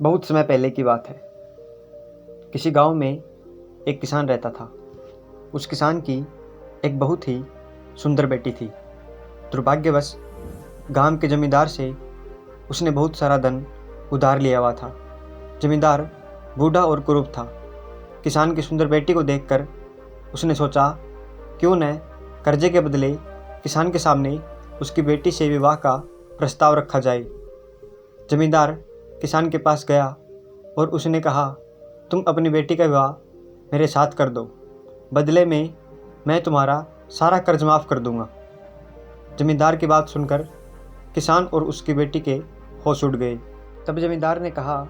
बहुत समय पहले की बात है। किसी गांव में एक किसान रहता था। उस किसान की एक बहुत ही सुंदर बेटी थी। दुर्भाग्यवश गांव के जमींदार से उसने बहुत सारा धन उधार लिया हुआ था। जमींदार बूढ़ा और कुरूप था। किसान की सुंदर बेटी को देखकर उसने सोचा, क्यों न कर्जे के बदले किसान के सामने उसकी बेटी से विवाह का प्रस्ताव रखा जाए। जमींदार किसान के पास गया और उसने कहा, तुम अपनी बेटी का विवाह मेरे साथ कर दो, बदले में मैं तुम्हारा सारा कर्ज माफ़ कर दूंगा। जमींदार की बात सुनकर किसान और उसकी बेटी के होश उड़ गए। तब जमींदार ने कहा,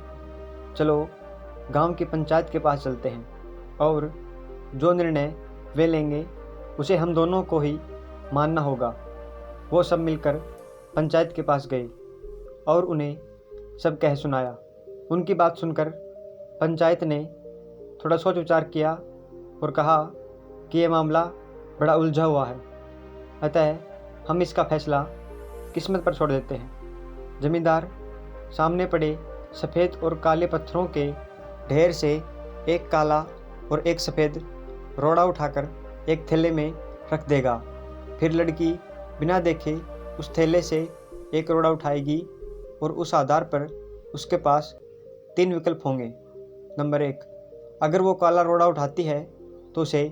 चलो गांव की पंचायत के पास चलते हैं और जो निर्णय वे लेंगे उसे हम दोनों को ही मानना होगा। वो सब मिलकर पंचायत के पास गए और उन्हें सब कह सुनाया। उनकी बात सुनकर पंचायत ने थोड़ा सोच विचार किया और कहा कि यह मामला बड़ा उलझा हुआ है, अतः हम इसका फैसला किस्मत पर छोड़ देते हैं। जमींदार सामने पड़े सफ़ेद और काले पत्थरों के ढेर से एक काला और एक सफ़ेद रोड़ा उठाकर एक थैले में रख देगा। फिर लड़की बिना देखे उस थैले से एक रोड़ा उठाएगी और उस आधार पर उसके पास 3 विकल्प होंगे। नंबर 1, अगर वो काला रोड़ा उठाती है तो उसे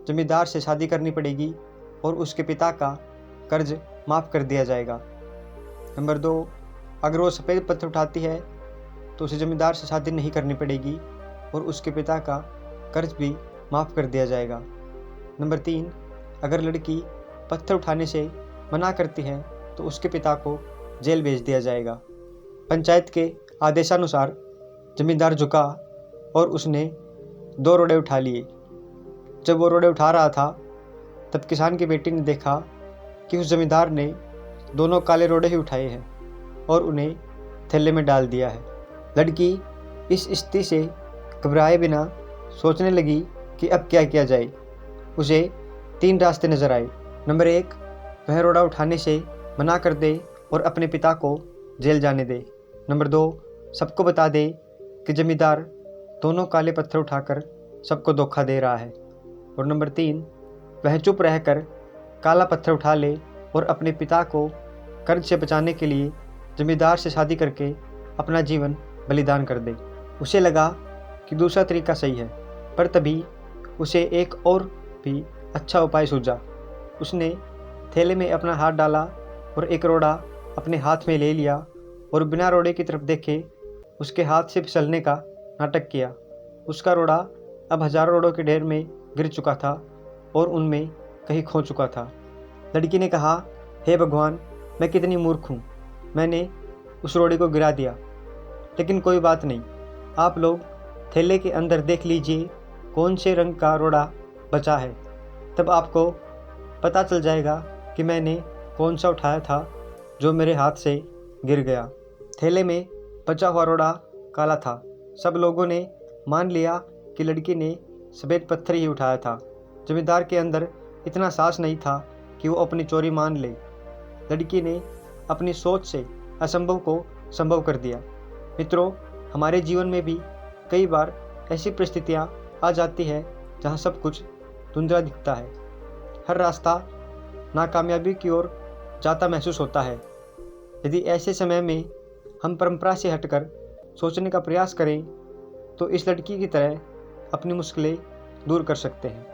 जमींदार से शादी करनी पड़ेगी और उसके पिता का कर्ज माफ़ कर दिया जाएगा। नंबर 2, अगर वो सफ़ेद पत्थर उठाती है तो उसे जमींदार से शादी नहीं करनी पड़ेगी और उसके पिता का कर्ज भी माफ़ कर दिया जाएगा। नंबर 3, अगर लड़की पत्थर उठाने से मना करती है तो उसके पिता को जेल भेज दिया जाएगा। पंचायत के आदेशानुसार जमींदार झुका और उसने 2 रोड़े उठा लिए। जब वो रोड़े उठा रहा था तब किसान की बेटी ने देखा कि उस जमींदार ने दोनों काले रोड़े ही उठाए हैं और उन्हें थैले में डाल दिया है। लड़की इस स्थिति से घबराए बिना सोचने लगी कि अब क्या किया जाए। उसे 3 रास्ते नजर आए। नंबर 1, वह रोड़ा उठाने से मना कर दे और अपने पिता को जेल जाने दे। नंबर 2, सबको बता दे कि जमींदार दोनों काले पत्थर उठाकर सबको धोखा दे रहा है। और नंबर 3, वह चुप रहकर काला पत्थर उठा ले और अपने पिता को कर्ज से बचाने के लिए जमींदार से शादी करके अपना जीवन बलिदान कर दे। उसे लगा कि दूसरा तरीका सही है, पर तभी उसे एक और भी अच्छा उपाय सूझा। उसने थैले में अपना हाथ डाला और एक रोड़ा अपने हाथ में ले लिया और बिना रोड़े की तरफ देखे उसके हाथ से फिसलने का नाटक किया। उसका रोड़ा अब हजारों रोड़ों के ढेर में गिर चुका था और उनमें कहीं खो चुका था। लड़की ने कहा, हे भगवान, मैं कितनी मूर्ख हूँ, मैंने उस रोड़े को गिरा दिया। लेकिन कोई बात नहीं, आप लोग थैले के अंदर देख लीजिए कौन से रंग का रोड़ा बचा है, तब आपको पता चल जाएगा कि मैंने कौन सा उठाया था जो मेरे हाथ से गिर गया। थैले में बचा हुआ रोड़ा काला था। सब लोगों ने मान लिया कि लड़की ने सफ़ेद पत्थर ही उठाया था। जमींदार के अंदर इतना साहस नहीं था कि वो अपनी चोरी मान ले। लड़की ने अपनी सोच से असंभव को संभव कर दिया। मित्रों, हमारे जीवन में भी कई बार ऐसी परिस्थितियाँ आ जाती है जहाँ सब कुछ धुंधला दिखता है। हर रास्ता नाकामयाबी की ओर जाता महसूस होता है। यदि ऐसे समय में हम परंपरा से हटकर सोचने का प्रयास करें तो इस लड़की की तरह अपनी मुश्किलें दूर कर सकते हैं।